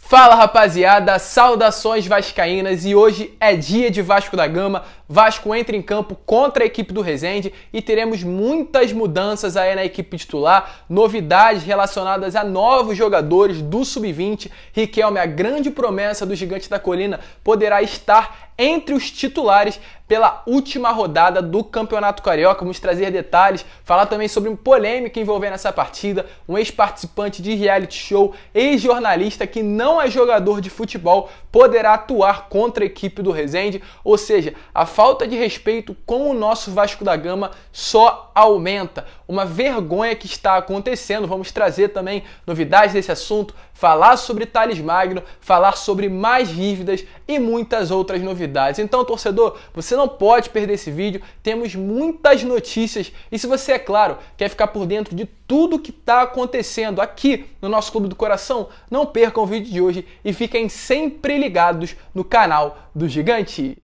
Fala rapaziada, saudações vascaínas e hoje é dia de Vasco da Gama. Vasco entra em campo contra a equipe do Resende e teremos muitas mudanças aí na equipe titular, novidades relacionadas a novos jogadores do Sub-20. Riquelme, a grande promessa do Gigante da Colina, poderá estar entre os titulares pela última rodada do Campeonato Carioca. Vamos trazer detalhes, falar também sobre uma polêmica envolvendo essa partida, um ex-participante de reality show, ex-jornalista que não é jogador de futebol, poderá atuar contra a equipe do Resende, ou seja, a falta de respeito com o nosso Vasco da Gama só aumenta. Uma vergonha que está acontecendo. Vamos trazer também novidades desse assunto, falar sobre Thales Magno, falar sobre mais dívidas e muitas outras novidades. Então, torcedor, você não pode perder esse vídeo, temos muitas notícias e se você, é claro, quer ficar por dentro de tudo que está acontecendo aqui no nosso Clube do Coração, não percam o vídeo de hoje e fiquem sempre ligados no canal do Gigante.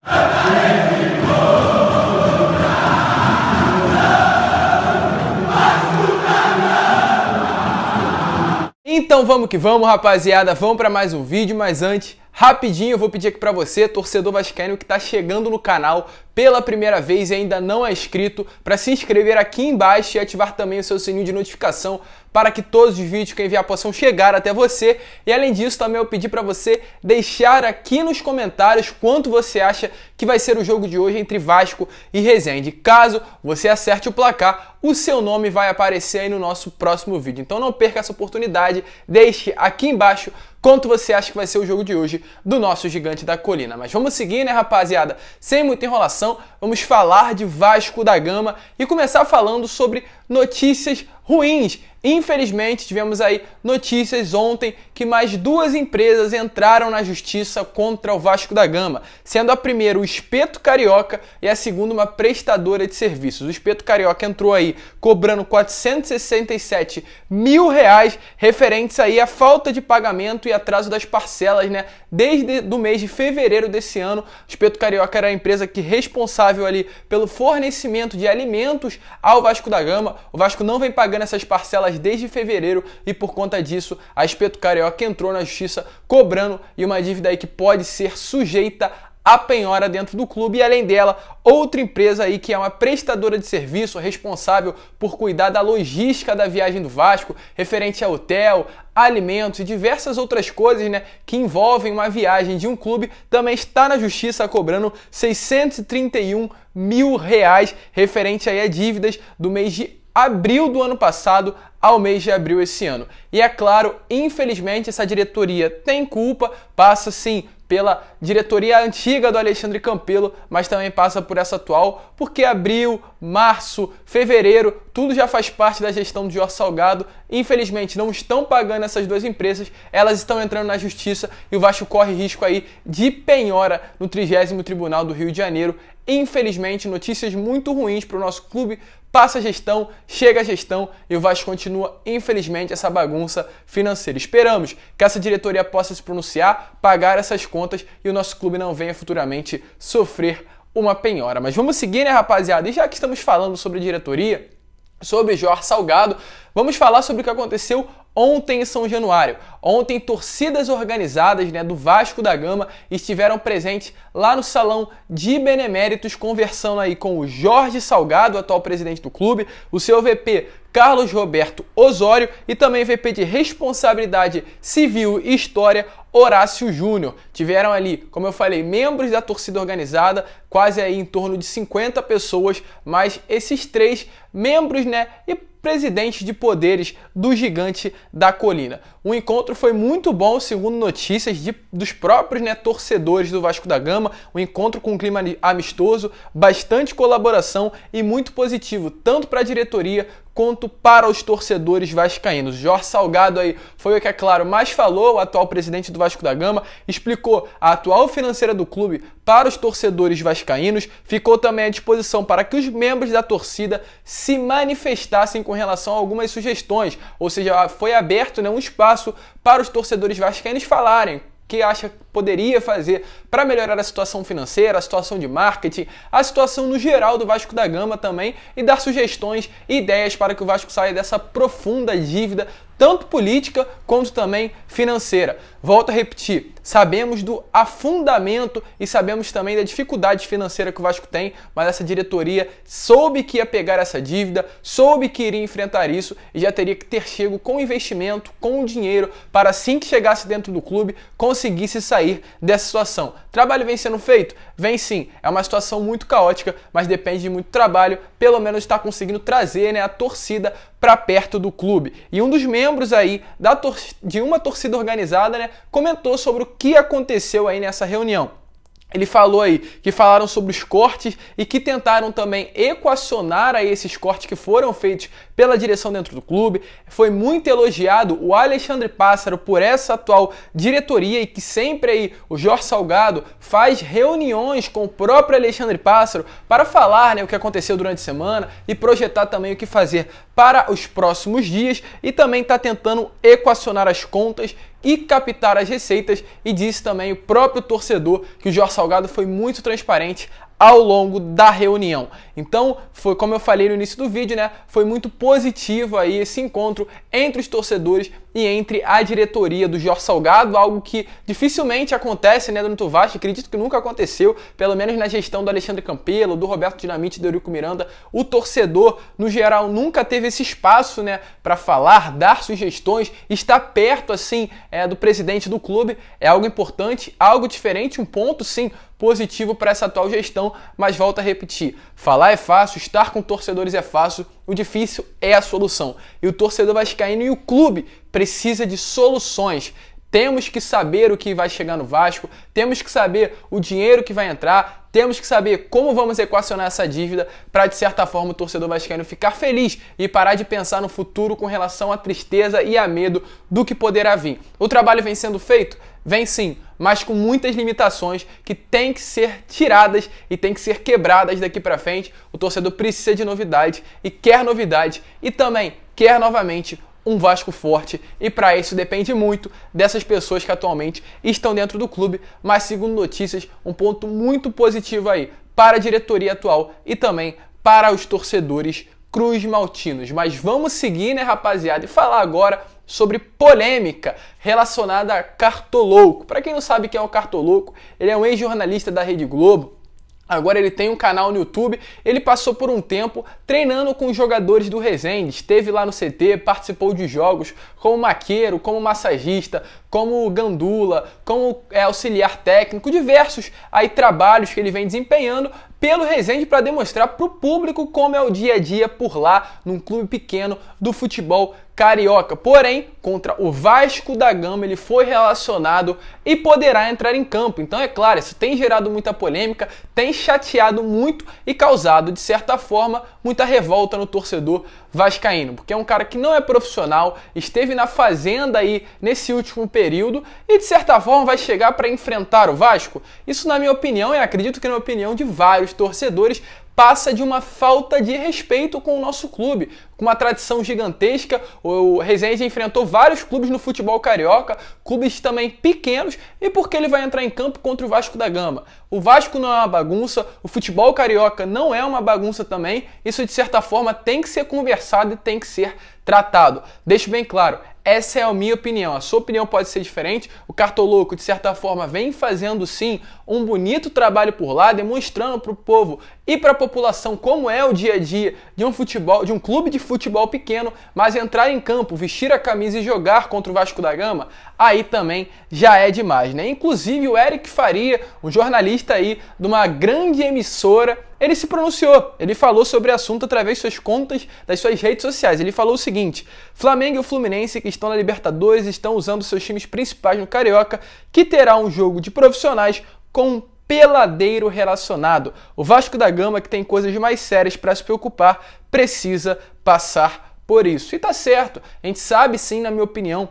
Então vamos que vamos, rapaziada, vamos para mais um vídeo, mas antes, rapidinho eu vou pedir aqui para você, torcedor vascaíno que está chegando no canal pela primeira vez e ainda não é inscrito, para se inscrever aqui embaixo e ativar também o seu sininho de notificação para que todos os vídeos que eu enviar possam chegar até você. E além disso, também eu pedi para você deixar aqui nos comentários quanto você acha que vai ser o jogo de hoje entre Vasco e Resende. Caso você acerte o placar, o seu nome vai aparecer aí no nosso próximo vídeo. Então não perca essa oportunidade, deixe aqui embaixo quanto você acha que vai ser o jogo de hoje do nosso Gigante da Colina. Mas vamos seguir, né, rapaziada? Sem muita enrolação, vamos falar de Vasco da Gama e começar falando sobre notícias ruins. Infelizmente, tivemos aí notícias ontem que mais duas empresas entraram na justiça contra o Vasco da Gama, sendo a primeira o Espeto Carioca e a segunda uma prestadora de serviços. O Espeto Carioca entrou aí cobrando R$467 mil referentes aí à falta de pagamento e atraso das parcelas, né? Desde o mês de fevereiro desse ano, o Espeto Carioca era a empresa que responsável ali pelo fornecimento de alimentos ao Vasco da Gama. O Vasco não vem pagando essas parcelas desde fevereiro e por conta disso a Espeto Carioca entrou na justiça cobrando e uma dívida aí que pode ser sujeita a penhora dentro do clube e além dela outra empresa aí que é uma prestadora de serviço responsável por cuidar da logística da viagem do Vasco, referente a hotel, alimentos e diversas outras coisas, né, que envolvem uma viagem de um clube, também está na justiça cobrando R$631 mil referente aí a dívidas do mês de abril do ano passado ao mês de abril esse ano. E é claro, infelizmente essa diretoria tem culpa, passa sim pela diretoria antiga do Alexandre Campelo, mas também passa por essa atual, porque abril, março, fevereiro, tudo já faz parte da gestão do Jorge Salgado. Infelizmente não estão pagando essas duas empresas, elas estão entrando na justiça e o Vasco corre risco aí de penhora no 30º Tribunal do Rio de Janeiro. Infelizmente, notícias muito ruins para o nosso clube. Passa a gestão, chega a gestão e o Vasco continua, infelizmente, essa bagunça financeira. Esperamos que essa diretoria possa se pronunciar, pagar essas contas e o nosso clube não venha futuramente sofrer uma penhora. Mas vamos seguir, né, rapaziada? E já que estamos falando sobre diretoria, sobre Jorge Salgado, vamos falar sobre o que aconteceu ontem em São Januário. Ontem, torcidas organizadas, né, do Vasco da Gama estiveram presentes lá no Salão de Beneméritos, conversando aí com o Jorge Salgado, atual presidente do clube, o seu VP Carlos Roberto Osório e também VP de Responsabilidade Civil e História, Horácio Júnior. Tiveram ali, como eu falei, membros da torcida organizada, quase aí em torno de 50 pessoas, mas esses três membros, né, e presidente de poderes do Gigante da Colina. O encontro foi muito bom, segundo notícias dos próprios, né, torcedores do Vasco da Gama. Um encontro com um clima amistoso, bastante colaboração e muito positivo, tanto para a diretoria quanto para os torcedores vascaínos. Jorge Salgado aí foi o que, é claro, mais falou, o atual presidente do Vasco da Gama, explicou a atual financeira do clube para os torcedores vascaínos, ficou também à disposição para que os membros da torcida se manifestassem com relação a algumas sugestões, ou seja, foi aberto, né, um espaço para os torcedores vascaínos falarem que acha que poderia fazer para melhorar a situação financeira, a situação de marketing, a situação no geral do Vasco da Gama também e dar sugestões e ideias para que o Vasco saia dessa profunda dívida tanto política quanto também financeira. Volto a repetir, sabemos do afundamento e sabemos também da dificuldade financeira que o Vasco tem, mas essa diretoria soube que ia pegar essa dívida, soube que iria enfrentar isso e já teria que ter chego com investimento, com dinheiro, para assim que chegasse dentro do clube, conseguisse sair dessa situação. O trabalho vem sendo feito? Vem sim. É uma situação muito caótica, mas depende de muito trabalho, pelo menos está conseguindo trazer, né, a torcida para perto do clube. E um dos membros aí de uma torcida organizada, né, comentou sobre o que aconteceu aí nessa reunião. Ele falou aí que falaram sobre os cortes e que tentaram também equacionar aí esses cortes que foram feitos pela direção dentro do clube. Foi muito elogiado o Alexandre Pássaro por essa atual diretoria e que sempre aí o Jorge Salgado faz reuniões com o próprio Alexandre Pássaro para falar, né, o que aconteceu durante a semana e projetar também o que fazer para os próximos dias e também está tentando equacionar as contas e captar as receitas, e disse também o próprio torcedor que o Jorge Salgado foi muito transparente ao longo da reunião. Então, foi como eu falei no início do vídeo, né? Foi muito positivo aí esse encontro entre os torcedores e entre a diretoria do Jorge Salgado, algo que dificilmente acontece, né, dentro do Vasco. Acredito que nunca aconteceu, pelo menos na gestão do Alexandre Campelo, do Roberto Dinamite e do Eurico Miranda. O torcedor, no geral, nunca teve esse espaço, né, para falar, dar sugestões, estar perto, assim, do presidente do clube. É algo importante, algo diferente, um ponto, sim, positivo para essa atual gestão, mas volto a repetir, falar é fácil, estar com torcedores é fácil, o difícil é a solução. E o torcedor vascaíno e o clube precisa de soluções. Temos que saber o que vai chegar no Vasco, temos que saber o dinheiro que vai entrar, temos que saber como vamos equacionar essa dívida para, de certa forma, o torcedor vascaíno ficar feliz e parar de pensar no futuro com relação à tristeza e a medo do que poderá vir. O trabalho vem sendo feito? Vem sim, mas com muitas limitações que têm que ser tiradas e têm que ser quebradas daqui para frente. O torcedor precisa de novidade e também quer novamente um Vasco forte, e para isso depende muito dessas pessoas que atualmente estão dentro do clube, mas segundo notícias, um ponto muito positivo aí para a diretoria atual e também para os torcedores cruz-maltinos. Mas vamos seguir, né, rapaziada, e falar agora sobre polêmica relacionada a Cartolouco. Para quem não sabe quem é o Cartolouco, ele é um ex-jornalista da Rede Globo. Agora ele tem um canal no YouTube, ele passou por um tempo treinando com os jogadores do Resende, esteve lá no CT, participou de jogos como maqueiro, como massagista, como gandula, como auxiliar técnico, diversos aí trabalhos que ele vem desempenhando pelo Resende para demonstrar para o público como é o dia a dia por lá, num clube pequeno do futebol carioca. Porém, contra o Vasco da Gama, ele foi relacionado e poderá entrar em campo. Então, é claro, isso tem gerado muita polêmica, tem chateado muito e causado, de certa forma, muita revolta no torcedor vascaíno, porque é um cara que não é profissional, esteve na fazenda aí nesse último período e, de certa forma, vai chegar para enfrentar o Vasco. Isso, na minha opinião, e acredito que na opinião de vários torcedores, passa de uma falta de respeito com o nosso clube, com uma tradição gigantesca. O Resende enfrentou vários clubes no futebol carioca, clubes também pequenos, e por que ele vai entrar em campo contra o Vasco da Gama? O Vasco não é uma bagunça, o futebol carioca não é uma bagunça também, isso de certa forma tem que ser conversado e tem que ser tratado. Deixo bem claro, essa é a minha opinião, a sua opinião pode ser diferente. O Cartolouco, de certa forma, vem fazendo sim um bonito trabalho por lá, demonstrando para o povo e para a população como é o dia a dia de um clube de futebol pequeno, mas entrar em campo, vestir a camisa e jogar contra o Vasco da Gama, aí também já é demais, né? Inclusive o Eric Faria, um jornalista aí de uma grande emissora, ele se pronunciou, ele falou sobre o assunto através de suas contas, das suas redes sociais. Ele falou o seguinte: Flamengo e o Fluminense, que estão na Libertadores, estão usando seus times principais no Carioca, que terá um jogo de profissionais com um peladeiro relacionado. O Vasco da Gama, que tem coisas mais sérias para se preocupar, precisa passar por isso. E tá certo, a gente sabe sim, na minha opinião,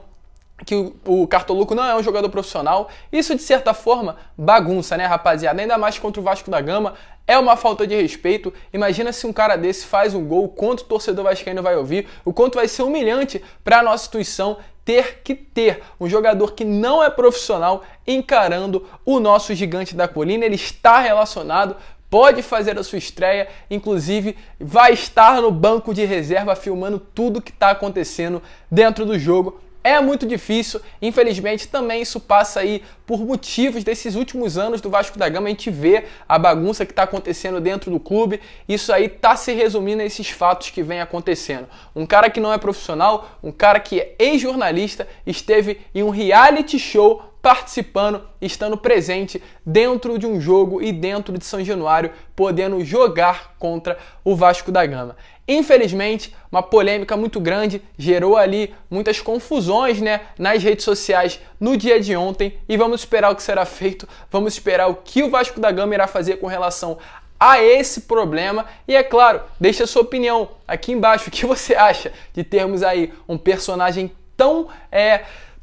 que o Cartolouco não é um jogador profissional. Isso, de certa forma, bagunça, né, rapaziada? Ainda mais contra o Vasco da Gama. É uma falta de respeito. Imagina se um cara desse faz um gol, o quanto o torcedor vascaíno vai ouvir, o quanto vai ser humilhante para a nossa instituição ter que ter um jogador que não é profissional encarando o nosso gigante da colina. Ele está relacionado pode fazer a sua estreia, inclusive vai estar no banco de reserva filmando tudo que está acontecendo dentro do jogo. É muito difícil, infelizmente também isso passa aí por motivos desses últimos anos do Vasco da Gama. A gente vê a bagunça que está acontecendo dentro do clube, isso aí está se resumindo a esses fatos que vem acontecendo. Um cara que não é profissional, um cara que é ex-jornalista, esteve em um reality show participando, estando presente dentro de um jogo e dentro de São Januário, podendo jogar contra o Vasco da Gama. Infelizmente, uma polêmica muito grande, gerou ali muitas confusões, né, nas redes sociais no dia de ontem, e vamos esperar o que será feito, vamos esperar o que o Vasco da Gama irá fazer com relação a esse problema. E é claro, deixa a sua opinião aqui embaixo, o que você acha de termos aí um personagem tão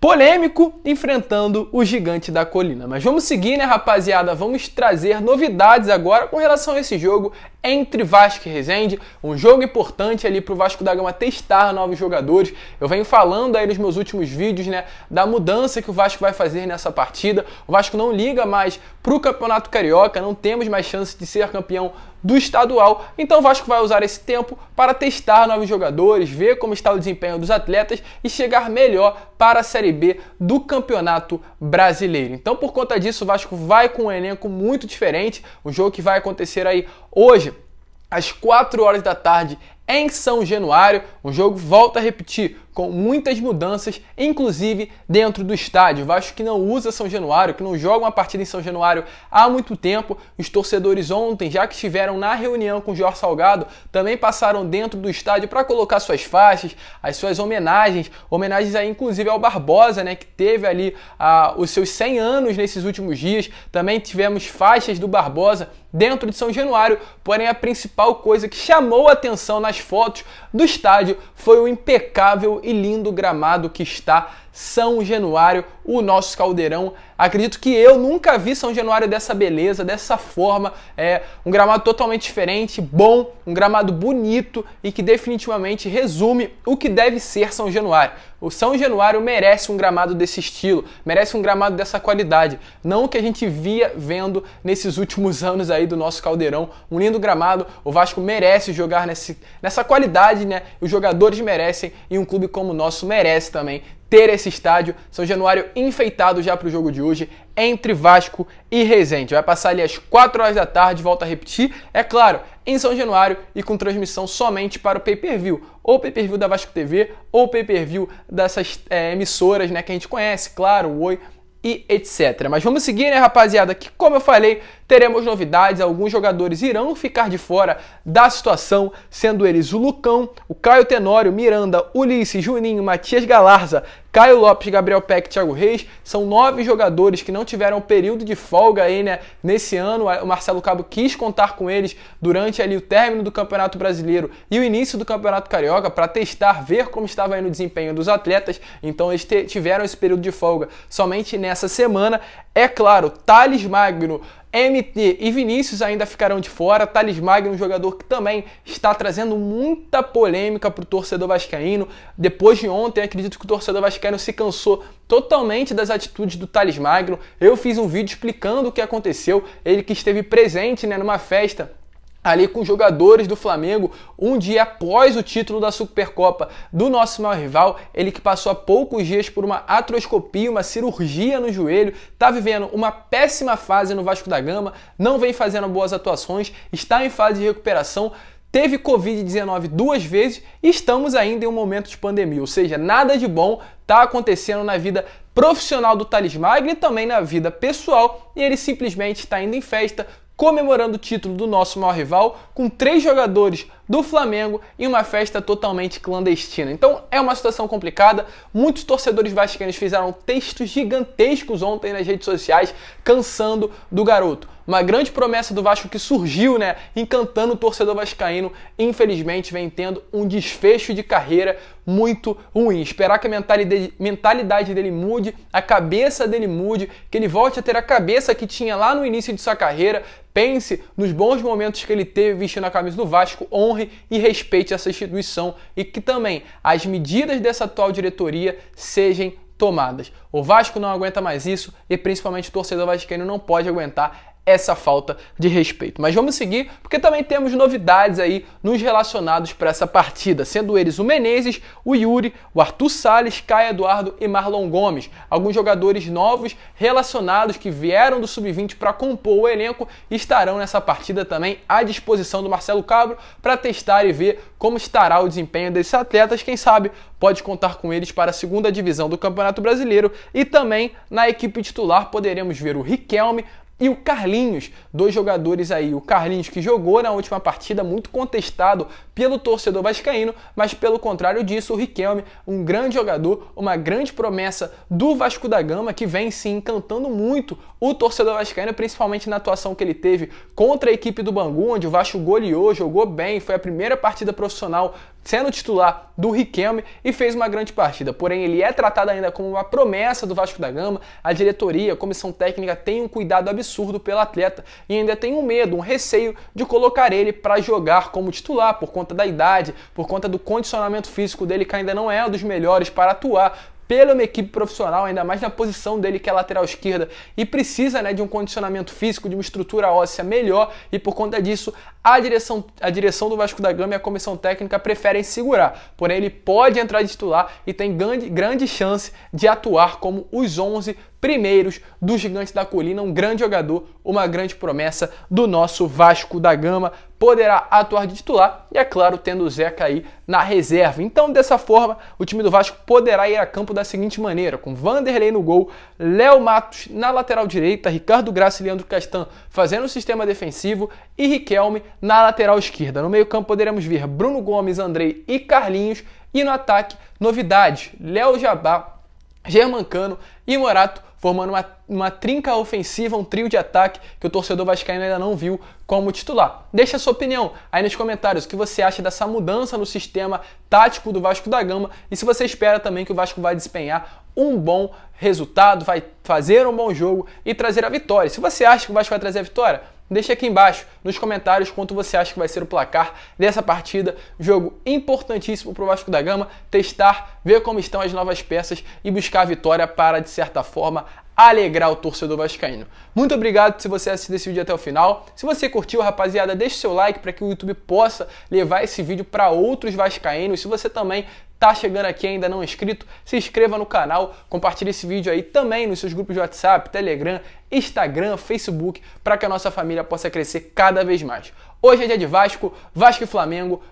polêmico enfrentando o gigante da colina. Mas vamos seguir, né, rapaziada? Vamos trazer novidades agora com relação a esse jogo entre Vasco e Resende, um jogo importante ali para o Vasco da Gama testar novos jogadores. Eu venho falando aí nos meus últimos vídeos, né, da mudança que o Vasco vai fazer nessa partida. O Vasco não liga mais para o Campeonato Carioca, não temos mais chance de ser campeão do estadual, então o Vasco vai usar esse tempo para testar novos jogadores, ver como está o desempenho dos atletas e chegar melhor para a Série B do Campeonato Brasileiro. Então, por conta disso, o Vasco vai com um elenco muito diferente, um jogo que vai acontecer aí hoje às 4 horas da tarde em São Januário. O jogo, volta a repetir, com muitas mudanças, inclusive dentro do estádio. O Vasco que não usa São Januário, que não joga uma partida em São Januário há muito tempo. Os torcedores ontem, já que estiveram na reunião com o Jorge Salgado, também passaram dentro do estádio para colocar suas faixas, as suas homenagens aí inclusive ao Barbosa, né, que teve ali os seus 100 anos nesses últimos dias. Também tivemos faixas do Barbosa dentro de São Januário, porém a principal coisa que chamou a atenção nas fotos do estádio foi o impecável e lindo gramado que está São Januário, o nosso caldeirão. Acredito que eu nunca vi São Januário dessa beleza, dessa forma. É um gramado totalmente diferente, bom, um gramado bonito e que definitivamente resume o que deve ser São Januário. O São Januário merece um gramado desse estilo, merece um gramado dessa qualidade, não o que a gente via vendo nesses últimos anos aí do nosso caldeirão. Um lindo gramado, o Vasco merece jogar nessa qualidade, né? Os jogadores merecem e um clube como o nosso merece também ter esse estádio. São Januário enfeitado já para o jogo de hoje entre Vasco e Resende. Vai passar ali às 4 horas da tarde, volta a repetir, é claro, em São Januário e com transmissão somente para o pay-per-view, ou pay-per-view da Vasco TV, ou pay-per-view dessas emissoras, né, que a gente conhece, claro, o Oi e etc. Mas vamos seguir, né, rapaziada, que como eu falei, teremos novidades, alguns jogadores irão ficar de fora da situação, sendo eles o Lucão, o Caio Tenório, Miranda, Ulisses, Juninho, Matias Galarza, Caio Lopes, Gabriel Peck, Thiago Reis. São 9 jogadores que não tiveram período de folga aí, né, nesse ano. O Marcelo Cabo quis contar com eles durante ali o término do Campeonato Brasileiro e o início do Campeonato Carioca para testar, ver como estava indo o desempenho dos atletas. Então eles tiveram esse período de folga somente nessa semana. É claro, Thales Magno, MT e Vinícius ainda ficarão de fora. Thales Magno, um jogador que também está trazendo muita polêmica para o torcedor vascaíno. Depois de ontem, acredito que o torcedor vascaíno se cansou totalmente das atitudes do Thales Magno. Eu fiz um vídeo explicando o que aconteceu. Ele que esteve presente, né, numa festa ali com jogadores do Flamengo, um dia após o título da Supercopa do nosso maior rival. Ele que passou há poucos dias por uma artroscopia, uma cirurgia no joelho, está vivendo uma péssima fase no Vasco da Gama, não vem fazendo boas atuações, está em fase de recuperação, teve Covid-19 2 vezes e estamos ainda em um momento de pandemia, ou seja, nada de bom está acontecendo na vida profissional do Thales Magno e também na vida pessoal, e ele simplesmente está indo em festa, comemorando o título do nosso maior rival, com 3 jogadores do Flamengo em uma festa totalmente clandestina. Então é uma situação complicada. Muitos torcedores vascaínos fizeram textos gigantescos ontem nas redes sociais, cansando do garoto. Uma grande promessa do Vasco que surgiu, né, encantando o torcedor vascaíno, infelizmente vem tendo um desfecho de carreira muito ruim. Esperar que a mentalidade dele mude, a cabeça dele mude, que ele volte a ter a cabeça que tinha lá no início de sua carreira. Pense nos bons momentos que ele teve vestindo a camisa do Vasco, honre e respeite essa instituição e que também as medidas dessa atual diretoria sejam tomadas. O Vasco não aguenta mais isso e principalmente o torcedor vascaíno não pode aguentar essa falta de respeito. Mas vamos seguir, porque também temos novidades aí nos relacionados para essa partida, sendo eles o Menezes, o Yuri, o Arthur Salles, Caio Eduardo e Marlon Gomes. Alguns jogadores novos relacionados que vieram do Sub-20 para compor o elenco estarão nessa partida também à disposição do Marcelo Cabo para testar e ver como estará o desempenho desses atletas. Quem sabe pode contar com eles para a segunda divisão do Campeonato Brasileiro, e também na equipe titular poderemos ver o Riquelme e o Carlinhos, dois jogadores aí. O Carlinhos que jogou na última partida, muito contestado pelo torcedor vascaíno, mas pelo contrário disso, o Riquelme, um grande jogador, uma grande promessa do Vasco da Gama, que vem sim encantando muito o torcedor vascaíno, principalmente na atuação que ele teve contra a equipe do Bangu, onde o Vasco goleou, jogou bem, foi a primeira partida profissional sendo titular do Riquelme e fez uma grande partida. Porém, ele é tratado ainda como uma promessa do Vasco da Gama. A diretoria, a comissão técnica tem um cuidado absurdo pelo atleta e ainda tem um medo, um receio de colocar ele para jogar como titular por conta da idade, por conta do condicionamento físico dele, que ainda não é um dos melhores para atuar pela uma equipe profissional, ainda mais na posição dele, que é lateral esquerda, e precisa, né, de um condicionamento físico, de uma estrutura óssea melhor, e por conta disso a direção do Vasco da Gama e a comissão técnica preferem segurar. Porém, ele pode entrar de titular e tem grande chance de atuar como os 11 primeiros do Gigante da Colina. Um grande jogador, uma grande promessa do nosso Vasco da Gama, poderá atuar de titular e, é claro, tendo o Zeca aí na reserva. Então, dessa forma, o time do Vasco poderá ir a campo da seguinte maneira: com Vanderlei no gol, Léo Matos na lateral direita, Ricardo Graça e Leandro Castan fazendo o sistema defensivo e Riquelme na lateral esquerda. No meio-campo poderemos ver Bruno Gomes, Andrei e Carlinhos, e no ataque, novidades: Léo Jabá, Germancano e Morato, formando uma trinca ofensiva, um trio de ataque que o torcedor vascaíno ainda não viu como titular. Deixa a sua opinião aí nos comentários, o que você acha dessa mudança no sistema tático do Vasco da Gama, e se você espera também que o Vasco vai desempenhar um bom resultado, vai fazer um bom jogo e trazer a vitória. Se você acha que o Vasco vai trazer a vitória, deixa aqui embaixo nos comentários quanto você acha que vai ser o placar dessa partida. Jogo importantíssimo para o Vasco da Gama testar, ver como estão as novas peças e buscar a vitória para, de certa forma, alegrar o torcedor vascaíno. Muito obrigado se você assistiu esse vídeo até o final. Se você curtiu, rapaziada, deixe seu like para que o YouTube possa levar esse vídeo para outros vascaínos. Se você também tá chegando aqui e ainda não é inscrito, se inscreva no canal, compartilhe esse vídeo aí também nos seus grupos de WhatsApp, Telegram, Instagram, Facebook, para que a nossa família possa crescer cada vez mais. Hoje é dia de Vasco, Vasco e Flamengo,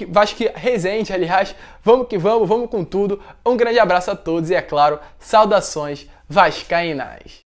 Vasco e Resende, aliás, vamos que vamos com tudo. Um grande abraço a todos e, é claro, saudações vascaínas.